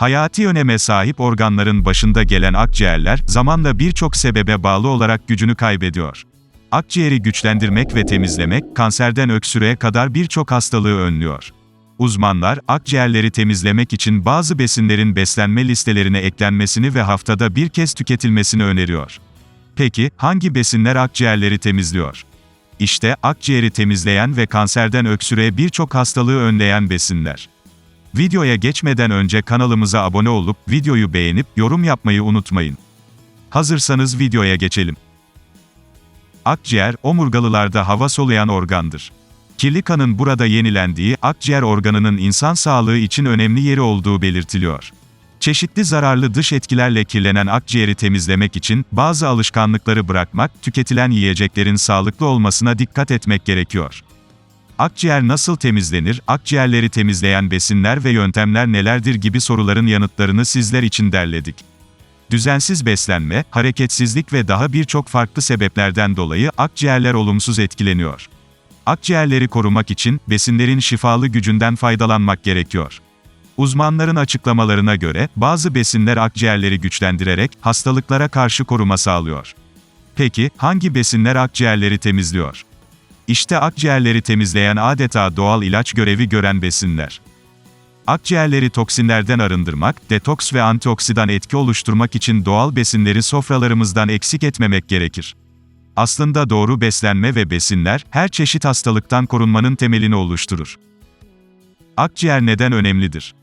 Hayati öneme sahip organların başında gelen akciğerler, zamanla birçok sebebe bağlı olarak gücünü kaybediyor. Akciğeri güçlendirmek ve temizlemek, kanserden öksürüğe kadar birçok hastalığı önlüyor. Uzmanlar, akciğerleri temizlemek için bazı besinlerin beslenme listelerine eklenmesini ve haftada bir kez tüketilmesini öneriyor. Peki, hangi besinler akciğerleri temizliyor? İşte, akciğeri temizleyen ve kanserden öksürüğe birçok hastalığı önleyen besinler. Videoya geçmeden önce kanalımıza abone olup, videoyu beğenip, yorum yapmayı unutmayın. Hazırsanız videoya geçelim. Akciğer, omurgalılarda hava soluyan organdır. Kirli kanın burada yenilendiği, akciğer organının insan sağlığı için önemli yeri olduğu belirtiliyor. Çeşitli zararlı dış etkilerle kirlenen akciğeri temizlemek için, bazı alışkanlıkları bırakmak, tüketilen yiyeceklerin sağlıklı olmasına dikkat etmek gerekiyor. Akciğer nasıl temizlenir, akciğerleri temizleyen besinler ve yöntemler nelerdir gibi soruların yanıtlarını sizler için derledik. Düzensiz beslenme, hareketsizlik ve daha birçok farklı sebeplerden dolayı akciğerler olumsuz etkileniyor. Akciğerleri korumak için, besinlerin şifalı gücünden faydalanmak gerekiyor. Uzmanların açıklamalarına göre, bazı besinler akciğerleri güçlendirerek, hastalıklara karşı koruma sağlıyor. Peki, hangi besinler akciğerleri temizliyor? İşte akciğerleri temizleyen adeta doğal ilaç görevi gören besinler. Akciğerleri toksinlerden arındırmak, detoks ve antioksidan etki oluşturmak için doğal besinleri sofralarımızdan eksik etmemek gerekir. Aslında doğru beslenme ve besinler, her çeşit hastalıktan korunmanın temelini oluşturur. Akciğer neden önemlidir?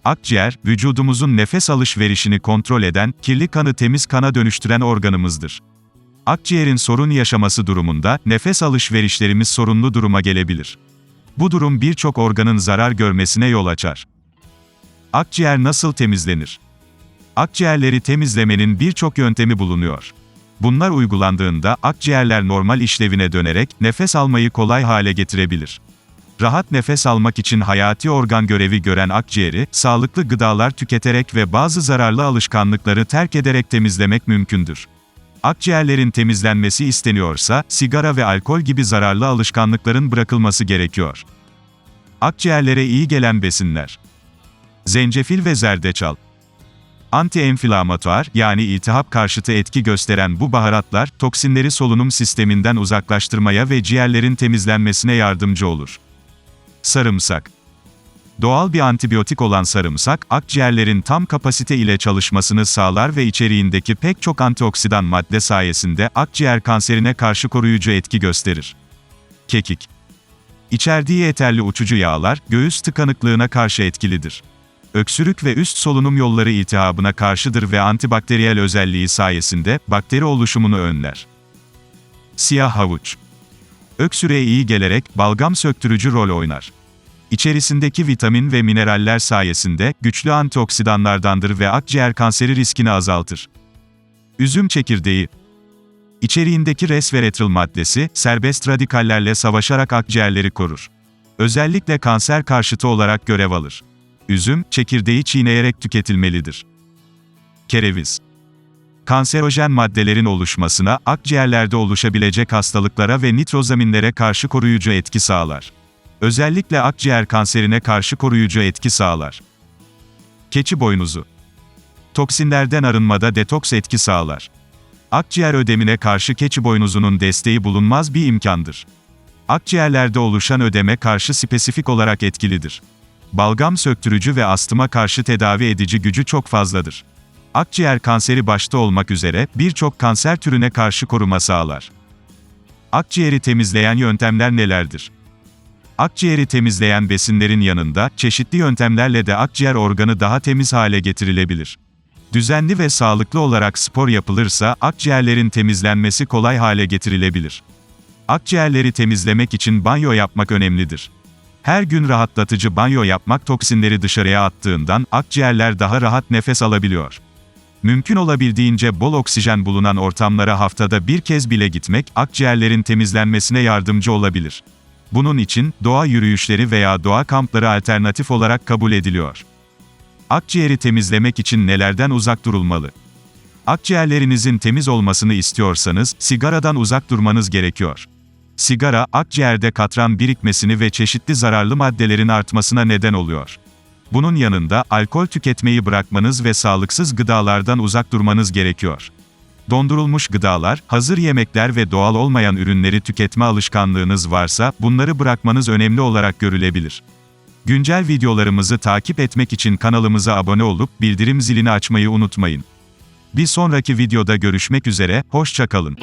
Akciğer, vücudumuzun nefes alışverişini kontrol eden, kirli kanı temiz kana dönüştüren organımızdır. Akciğerin sorun yaşaması durumunda, nefes alışverişlerimiz sorunlu duruma gelebilir. Bu durum birçok organın zarar görmesine yol açar. Akciğer nasıl temizlenir? Akciğerleri temizlemenin birçok yöntemi bulunuyor. Bunlar uygulandığında, akciğerler normal işlevine dönerek, nefes almayı kolay hale getirebilir. Rahat nefes almak için hayati organ görevi gören akciğeri, sağlıklı gıdalar tüketerek ve bazı zararlı alışkanlıkları terk ederek temizlemek mümkündür. Akciğerlerin temizlenmesi isteniyorsa, sigara ve alkol gibi zararlı alışkanlıkların bırakılması gerekiyor. Akciğerlere iyi gelen besinler. Zencefil ve zerdeçal. Anti-enflamatuar, yani iltihap karşıtı etki gösteren bu baharatlar, toksinleri solunum sisteminden uzaklaştırmaya ve ciğerlerin temizlenmesine yardımcı olur. Sarımsak. Doğal bir antibiyotik olan sarımsak, akciğerlerin tam kapasite ile çalışmasını sağlar ve içeriğindeki pek çok antioksidan madde sayesinde akciğer kanserine karşı koruyucu etki gösterir. Kekik. İçerdiği eterli uçucu yağlar, göğüs tıkanıklığına karşı etkilidir. Öksürük ve üst solunum yolları iltihabına karşıdır ve antibakteriyel özelliği sayesinde bakteri oluşumunu önler. Siyah havuç. Öksürüğe iyi gelerek balgam söktürücü rol oynar. İçerisindeki vitamin ve mineraller sayesinde güçlü antioksidanlardandır ve akciğer kanseri riskini azaltır. Üzüm çekirdeği. İçeriğindeki resveratrol maddesi, serbest radikallerle savaşarak akciğerleri korur. Özellikle kanser karşıtı olarak görev alır. Üzüm, çekirdeği çiğneyerek tüketilmelidir. Kereviz. Kanserojen maddelerin oluşmasına, akciğerlerde oluşabilecek hastalıklara ve nitrozaminlere karşı koruyucu etki sağlar. Özellikle akciğer kanserine karşı koruyucu etki sağlar. Keçi boynuzu. Toksinlerden arınmada detoks etki sağlar. Akciğer ödemine karşı keçi boynuzunun desteği bulunmaz bir imkandır. Akciğerlerde oluşan ödeme karşı spesifik olarak etkilidir. Balgam söktürücü ve astıma karşı tedavi edici gücü çok fazladır. Akciğer kanseri başta olmak üzere birçok kanser türüne karşı koruma sağlar. Akciğeri temizleyen yöntemler nelerdir? Akciğeri temizleyen besinlerin yanında, çeşitli yöntemlerle de akciğer organı daha temiz hale getirilebilir. Düzenli ve sağlıklı olarak spor yapılırsa, akciğerlerin temizlenmesi kolay hale getirilebilir. Akciğerleri temizlemek için banyo yapmak önemlidir. Her gün rahatlatıcı banyo yapmak toksinleri dışarıya attığından, akciğerler daha rahat nefes alabiliyor. Mümkün olabildiğince bol oksijen bulunan ortamlara haftada bir kez bile gitmek, akciğerlerin temizlenmesine yardımcı olabilir. Bunun için, doğa yürüyüşleri veya doğa kampları alternatif olarak kabul ediliyor. Akciğeri temizlemek için nelerden uzak durulmalı? Akciğerlerinizin temiz olmasını istiyorsanız, sigaradan uzak durmanız gerekiyor. Sigara, akciğerde katran birikmesini ve çeşitli zararlı maddelerin artmasına neden oluyor. Bunun yanında, alkol tüketmeyi bırakmanız ve sağlıksız gıdalardan uzak durmanız gerekiyor. Dondurulmuş gıdalar, hazır yemekler ve doğal olmayan ürünleri tüketme alışkanlığınız varsa, bunları bırakmanız önemli olarak görülebilir. Güncel videolarımızı takip etmek için kanalımıza abone olup, bildirim zilini açmayı unutmayın. Bir sonraki videoda görüşmek üzere, hoşça kalın.